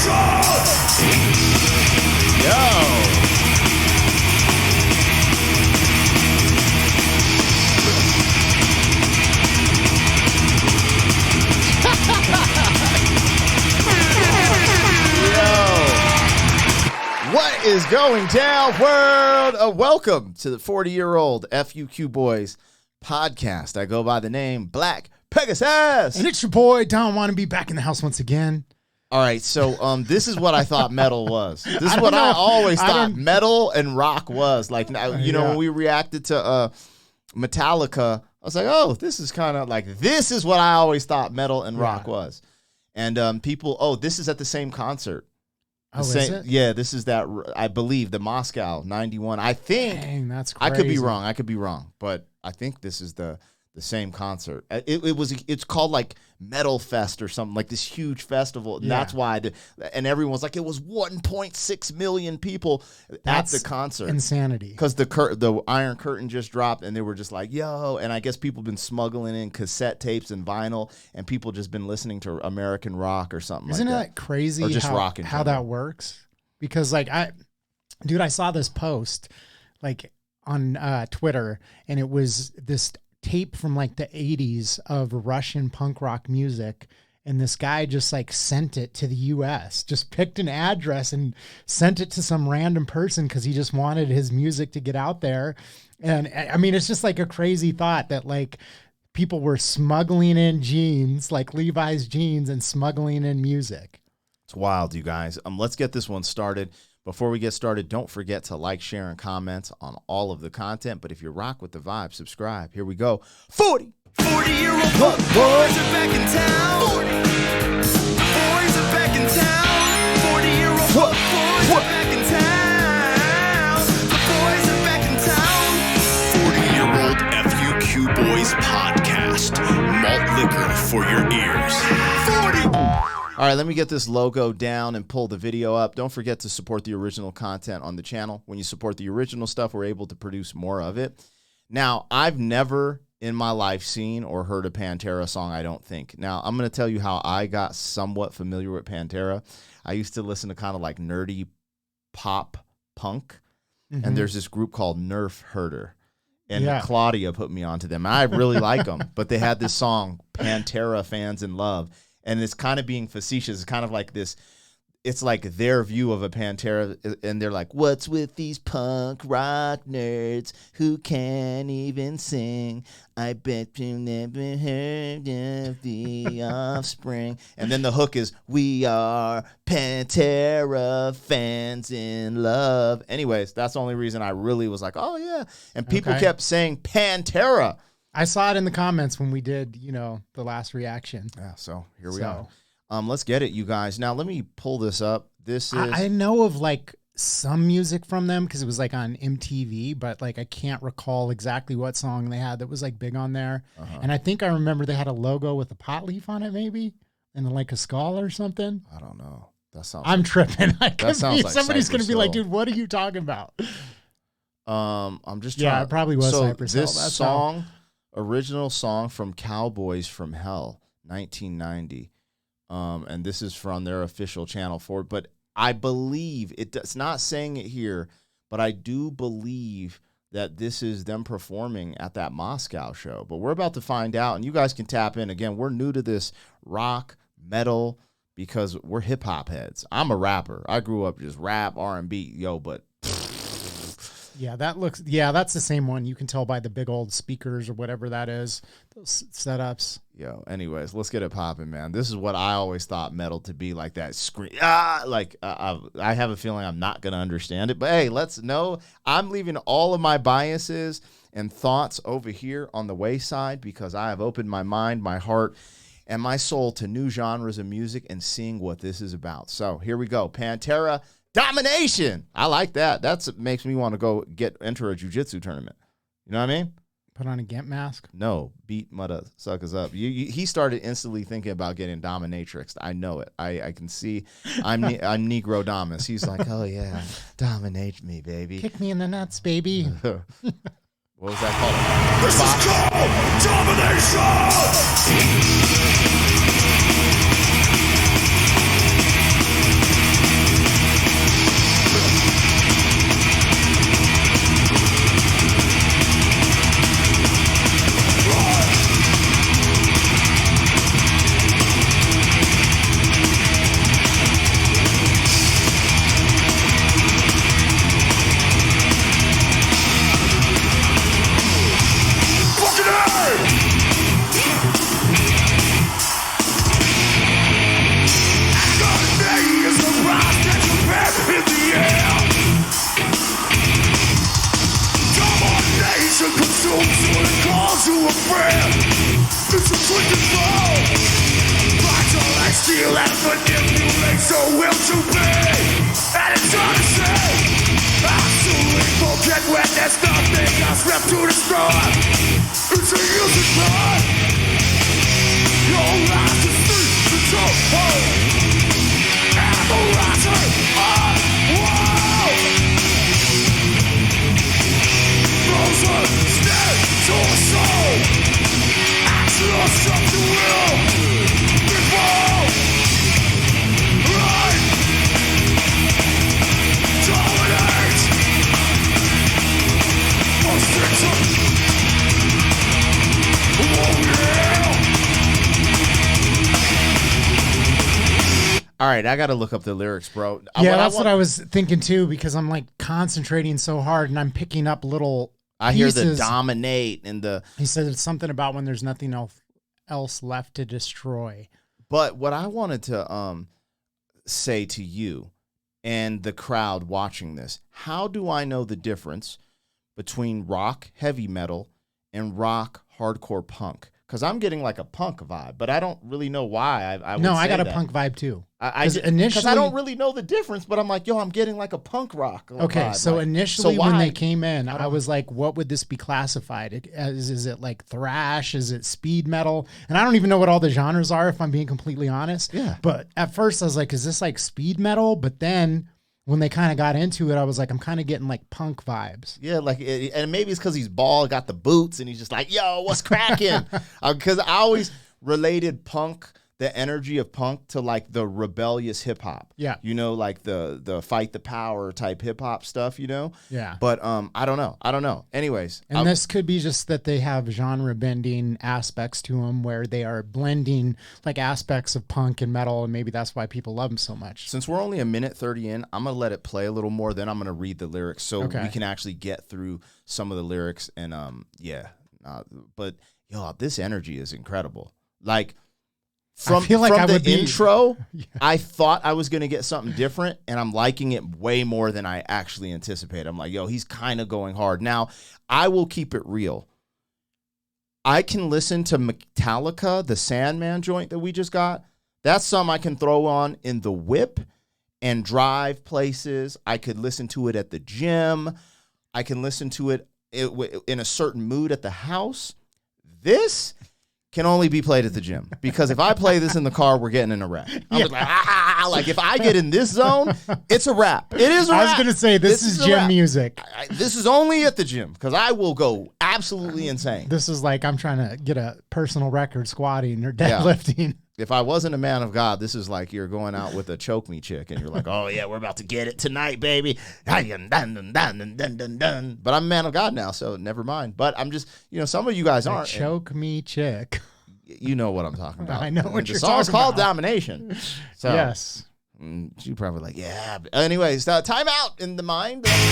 What is going down, world? Welcome to the 40-year-old FUQ Boys podcast. I go by the name Black Pegasus. And it's your boy, Don Wannabe, back in the house once again. All right, so this is what I thought metal was. This is what I always thought metal and rock was. Like, you know, when we reacted to Metallica, I was like, oh, this is kind of like, this is what I always thought metal and rock was. And people, this is at the same concert. Is it? Yeah, this is that, I believe, the Moscow 91. I think. Dang, that's crazy. I could be wrong. But I think this is the same concert. It's called like Metal Fest or something, like this huge festival. And that's why and everyone's like, it was 1.6 million people at the concert. Insanity. Because the Iron Curtain just dropped and they were just like, yo. And I guess people been smuggling in cassette tapes and vinyl, and people just been listening to American rock or something. Isn't like that crazy or just rock how that works? Because like I saw this post like on Twitter, and it was this tape from like the 80s of Russian punk rock music, and this guy just like sent it to the US, just picked an address and sent it to some random person because he just wanted his music to get out there. And I mean, it's just like a crazy thought that like people were smuggling in jeans, like Levi's jeans, and smuggling in music. It's wild, you guys. Let's get this one started. Before we get started, don't forget to like, share, and comment on all of the content. But if you rock with the vibe, subscribe. Here we go. 40-year-old boys are back in town. Boys are back in town. 40-year-old boys are back in town. The boys are back in town. 40-year-old FUQ Boys podcast. Malt liquor for your ears. 40. All right, let me get this logo down and pull the video up. Don't forget to support the original content on the channel. When you support the original stuff, we're able to produce more of it. Now, I've never in my life seen or heard a Pantera song, I don't think. Now, I'm going to tell you how I got somewhat familiar with Pantera. I used to listen to kind of like nerdy pop punk, and there's this group called Nerf Herder. And Claudia put me onto them. I really like them, but they had this song, Pantera Fans in Love. And it's kind of being facetious. It's kind of like this. It's like their view of a Pantera. And they're like, what's with these punk rock nerds who can't even sing? I bet you never heard of the Offspring. And then the hook is, we are Pantera fans in love. Anyways, that's the only reason I really was like, oh, yeah. And people kept saying Pantera. I saw it in the comments when we did, the last reaction. Yeah, so here we are. Let's get it, you guys. Now, let me pull this up. This is... I know of, like, some music from them because it was, like, on MTV, but, like, I can't recall exactly what song they had that was, like, big on there. And I think I remember they had a logo with a pot leaf on it, maybe, and, like, a skull or something. I don't know. That sounds... I'm tripping. That sounds like somebody's going to be like, dude, what are you talking about? I'm just trying... Yeah, it probably was Cypress Hill. This song... Original song from Cowboys from Hell, 1990. And this is from their official channel for it. But I believe, it's not saying it here, but I do believe that this is them performing at that Moscow show. But we're about to find out, and you guys can tap in. Again, we're new to this rock, metal, because we're hip-hop heads. I'm a rapper. I grew up just rap, R&B, but... that's the same one. You can tell by the big old speakers or whatever that is, those setups. Anyways, let's get it popping, man. This is what I always thought metal to be, like that scream. I have a feeling I'm not going to understand it, but hey, let's know. I'm leaving all of my biases and thoughts over here on the wayside because I have opened my mind, my heart, and my soul to new genres of music and seeing what this is about. So here we go. Pantera, Domination. I like that. That makes me want to go enter a jiu-jitsu tournament. You know what I mean? Put on a Gimp mask? No. Beat mother suckers up. He started instantly thinking about getting dominatrixed. I know it. I can see. I'm Negro Domus. He's like, oh, yeah. Dominate me, baby. Kick me in the nuts, baby. What was that called? This is called Domination! and manipulate so will to be. And it's hard to say. I soon forget when there's nothing else left to destroy. It's a useless blood. Your life is free to go home. And the rising of war. Frozen, stay to a soul. Trust of the will before right dominate frustration. All right, I got to look up the lyrics, bro. Yeah, that's what I was thinking too, because I'm like concentrating so hard and I'm picking up little I hear pieces. the dominate and the. He said it's something about when there's nothing else left to destroy. But what I wanted to say to you and the crowd watching this, how do I know the difference between rock heavy metal and rock hardcore punk? Because I'm getting like a punk vibe, but I don't really know why. I would No, say I got a that. punk vibe too. Because initially, I don't really know the difference, but I'm like, yo, I'm getting like a punk rock. Okay, vibe. so like, initially so when why? they came in, I was like, what would this be classified as? Is it like thrash? Is it speed metal? And I don't even know what all the genres are, if I'm being completely honest. Yeah. But at first I was like, is this like speed metal? But then when they kind of got into it, I was like, I'm kind of getting like punk vibes. Yeah, like, and maybe it's because he's bald, got the boots, and he's just like, yo, what's cracking? Because I always related punk, the energy of punk, to like the rebellious hip hop. Yeah. You know, like the fight the power type hip hop stuff, you know? Yeah. But I don't know. Anyways. And this could be just that they have genre bending aspects to them where they are blending like aspects of punk and metal. And maybe that's why people love them so much. Since we're only a minute 30 in, I'm going to let it play a little more. Then I'm going to read the lyrics so Okay. we can actually get through some of the lyrics. And but yo, this energy is incredible. Like, From the intro, I thought I was going to get something different, and I'm liking it way more than I actually anticipated. I'm like, yo, he's kind of going hard. Now, I will keep it real. I can listen to Metallica, the Sandman joint that we just got. That's something I can throw on in the whip and drive places. I could listen to it at the gym. I can listen to it in a certain mood at the house. This can only be played at the gym, because if I play this in the car, we're getting in a wreck. I'm just like if I get in this zone, it's a wrap. It is a wrap. I was going to say, this is gym music. This is only at the gym, because I will go absolutely insane. This is like I'm trying to get a personal record squatting or deadlifting. If I wasn't a man of God, this is like you're going out with a choke me chick and you're like, oh yeah, we're about to get it tonight, baby. But I'm a man of God now, so never mind. But I'm just, some of you guys aren't. Choke me chick. You know what I'm talking about. I know what you're talking about. The song's called Domination. So, yes. You probably like, yeah. But anyways, time out in the mind. Let's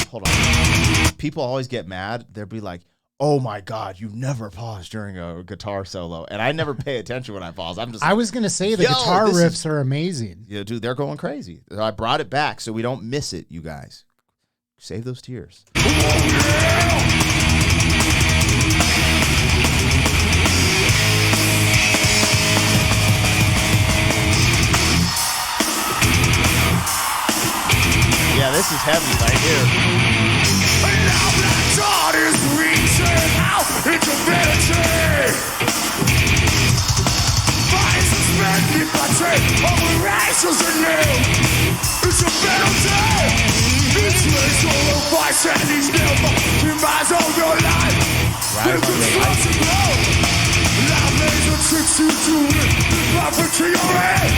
go. Hold on. People always get mad. They'll be like, oh my God, you never pause during a guitar solo. And I never pay attention when I pause. I was going to say the guitar riffs are amazing. Yeah, dude, they're going crazy. So I brought it back so we don't miss it, you guys. Save those tears. Yeah, this is heavy right here. And now that God is reaching out into vanity. Fire suspended by chain over races and nails. It's a penalty. Each race all fights and each nail demise of your life. There's construction blow. Loud laser tricks you to it. Profit to your head.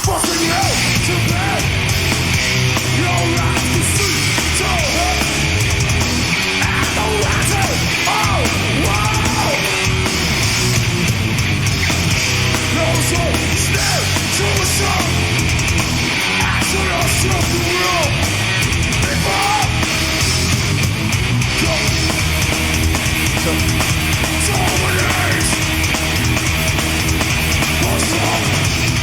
Fucking you to bed. Your life is sweet, so hot. And the rising, oh, wow. No soul, snare, to the sun. Action or something real. Before. Go. Dominate. What's up?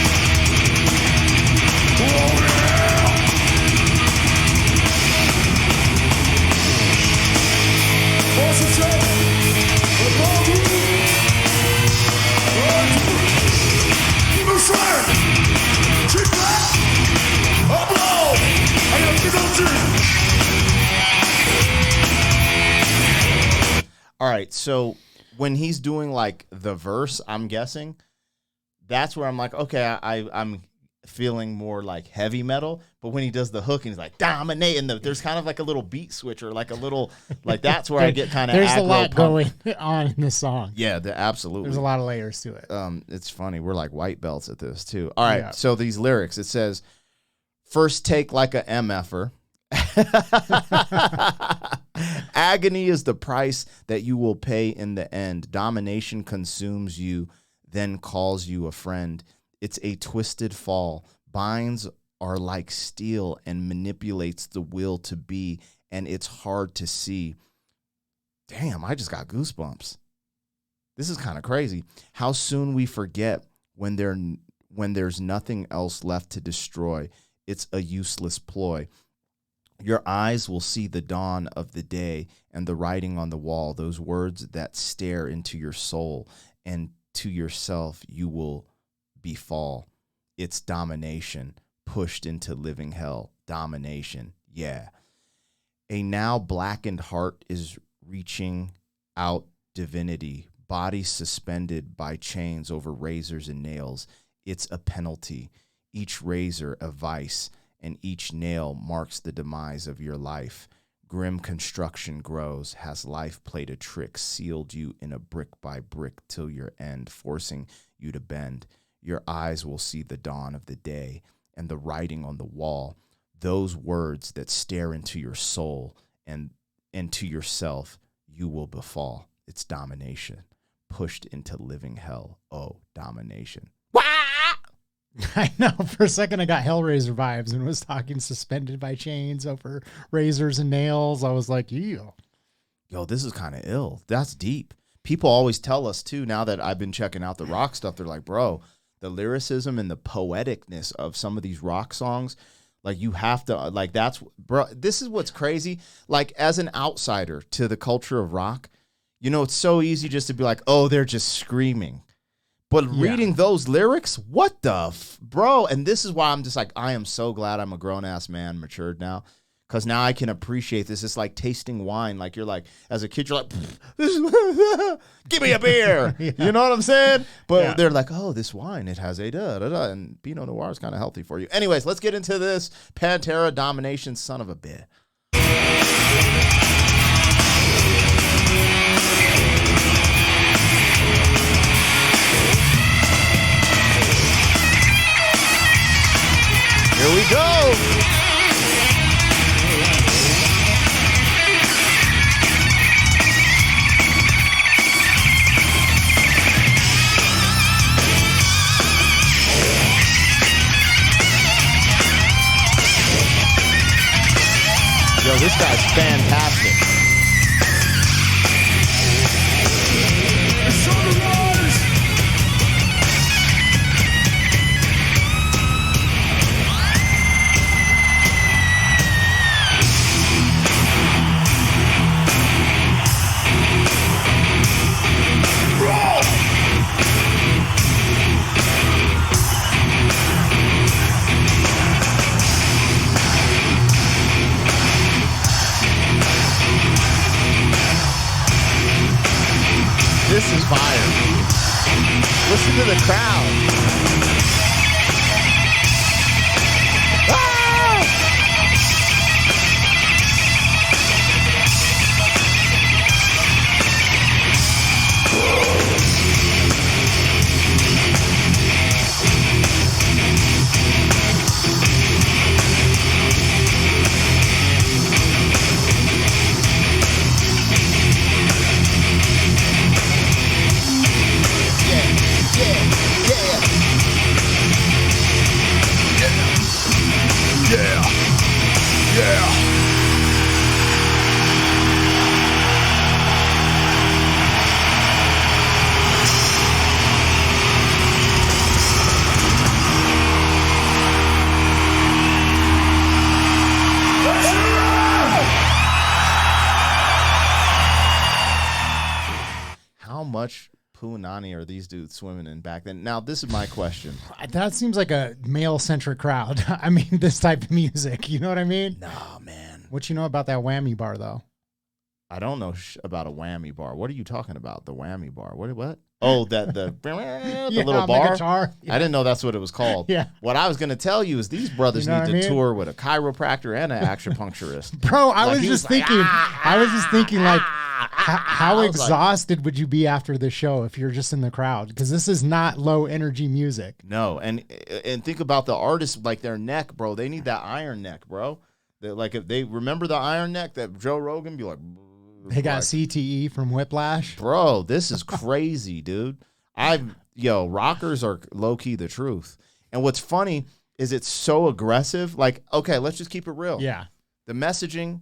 so when he's doing like the verse, I'm guessing that's where I'm like, okay, I'm feeling more like heavy metal. But when he does the hook and he's like dominating, there's kind of like a little beat switch or like a little like that's where I get kind of. There's a lot going on in this song. Yeah, absolutely. There's a lot of layers to it. It's funny. We're like white belts at this too. All right. Yeah. So these lyrics, it says, first take like a MFer. Agony is the price that you will pay in the end. Domination consumes you, then calls you a friend. It's a twisted fall. Binds are like steel and manipulates the will to be, and it's hard to see. Damn, I just got goosebumps. This is kind of crazy. How soon we forget when there's nothing else left to destroy. It's a useless ploy. Your eyes will see the dawn of the day and the writing on the wall, those words that stare into your soul, and to yourself you will befall. It's domination, pushed into living hell. Domination, yeah. A now blackened heart is reaching out divinity, body suspended by chains over razors and nails. It's a penalty, each razor a vice, and each nail marks the demise of your life. Grim construction grows. Has life played a trick, sealed you in a brick by brick till your end, forcing you to bend? Your eyes will see the dawn of the day and the writing on the wall, those words that stare into your soul, and to yourself you will befall. It's domination, pushed into living hell. Oh, domination. I know. For a second, I got Hellraiser vibes and was talking suspended by chains over razors and nails. I was like, yeah. Yo, this is kind of ill. That's deep. People always tell us, too, now that I've been checking out the rock stuff, they're like, bro, the lyricism and the poeticness of some of these rock songs, like, you have to, like, that's, bro, this is what's crazy. Like, as an outsider to the culture of rock, you know, it's so easy just to be like, oh, they're just screaming. But reading those lyrics, what the bro? And this is why I'm just like, I am so glad I'm a grown-ass man, matured now. Because now I can appreciate this. It's like tasting wine. Like, you're like, as a kid, you're like, give me a beer. Yeah. You know what I'm saying? But they're like, oh, this wine, it has a da-da-da. And Pinot Noir is kind of healthy for you. Anyways, let's get into this. Pantera, Domination, son of a bitch. Here we go. Yo, this guy's fantastic. This is fire. Listen to the crowd. Ah! How much punani are these dudes swimming in back then? Now, this is my question. That seems like a male-centric crowd. I mean, this type of music. You know what I mean? Nah, man. What you know about that whammy bar, though? I don't know about a whammy bar. What are you talking about? The whammy bar. What? Oh, the little on the bar. guitar. I didn't know that's what it was called. Yeah. What I was going to tell you is these brothers You know need to what I mean? tour with a chiropractor and an acupuncturist. Bro, I Like, was he just was like, thinking. I was just thinking, like, how I was like, exhausted would you be after the show if you're just in the crowd? Because this is not low energy music. no, and think about the artists, like their neck, bro. They need that iron neck, bro. Like if they remember the iron neck that Joe Rogan be like, They got like, CTE from Whiplash. bro, this is crazy, dude. Rockers are low key the truth. And what's funny is it's so aggressive. Like, okay, let's just keep it real. Yeah. The messaging,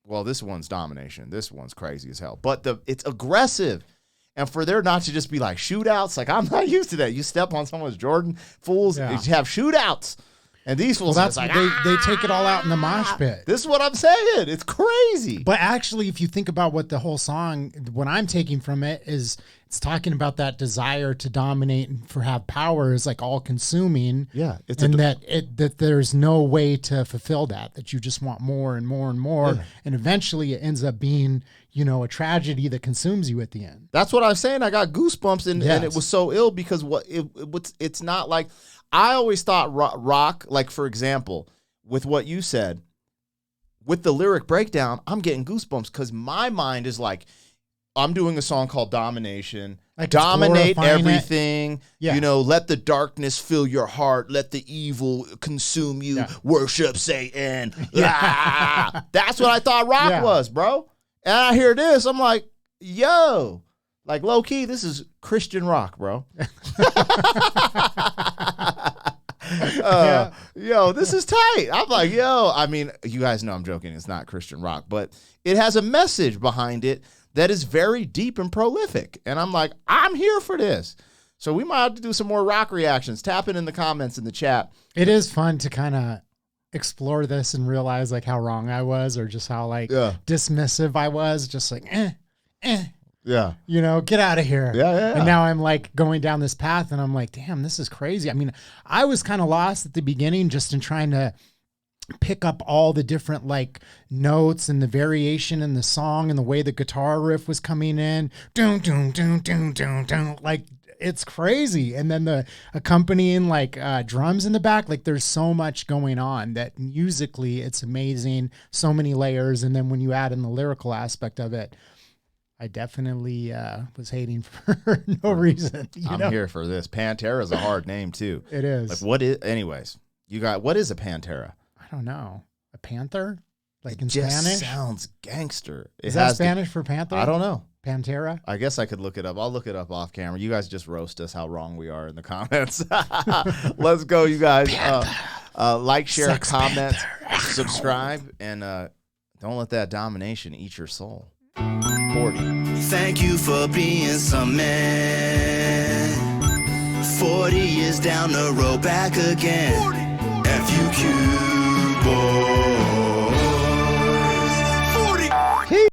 well, this one's Domination. This one's crazy as hell. But it's aggressive. And for there not to just be like shootouts, like I'm not used to that. You step on someone's Jordan, fools, Yeah. you have shootouts. And these fools Well, are just that's like, they take it all out in the mosh pit. this is what I'm saying. It's crazy. But actually, if you think about what the whole song, what I'm taking from it is, it's talking about that desire to dominate and for have power is like all consuming. Yeah, it's and that there's no way to fulfill that you just want more and more and more, Yeah. and eventually it ends up being a tragedy that consumes you at the end. That's what I'm saying. I got goosebumps, and Yes. it was so ill because it's not like I always thought rock, like for example, with what you said, with the lyric breakdown, I'm getting goosebumps because my mind is like, I'm doing a song called Domination. Like it's Dominate glorifying it. everything. Yeah. Let the darkness fill your heart. Let the evil consume you. Yeah. Worship Satan. Ah! That's what I thought rock Yeah. was, bro. And I hear this, I'm like, yo, like low key, this is Christian rock, bro. Yo, this is tight. I'm like, yo, I mean, you guys know I'm joking. It's not Christian rock, but it has a message behind it that is very deep and prolific. And I'm like, I'm here for this. So we might have to do some more rock reactions. Tap it in the comments in the chat. It is fun to kind of explore this and realize like how wrong I was, or just how like Yeah. dismissive I was, just like, Yeah. get out of here. Yeah. And now I'm like going down this path and I'm like, damn, this is crazy. I mean, I was kind of lost at the beginning just in trying to pick up all the different like notes and the variation in the song and the way the guitar riff was coming in. Doom, doom, doom, doom, doom, doom. Like, it's crazy. And then the accompanying like drums in the back, like there's so much going on that musically it's amazing. So many layers. And then when you add in the lyrical aspect of it, I definitely was hating for no reason. I'm here for this. Pantera is a hard name too. It is. Like what is, anyways, what is a Pantera? I don't know. A panther? Like in Just Spanish? sounds gangster. Is that Spanish for panther? I don't know. Pantera? I guess I could look it up. I'll look it up off camera. You guys just roast us how wrong we are in the comments. Let's go, you guys. Like, share, Sex comment, panther. subscribe, and don't let that domination eat your soul. 40. Thank you for being some man. 40 years down the road, back again. FUQ boy.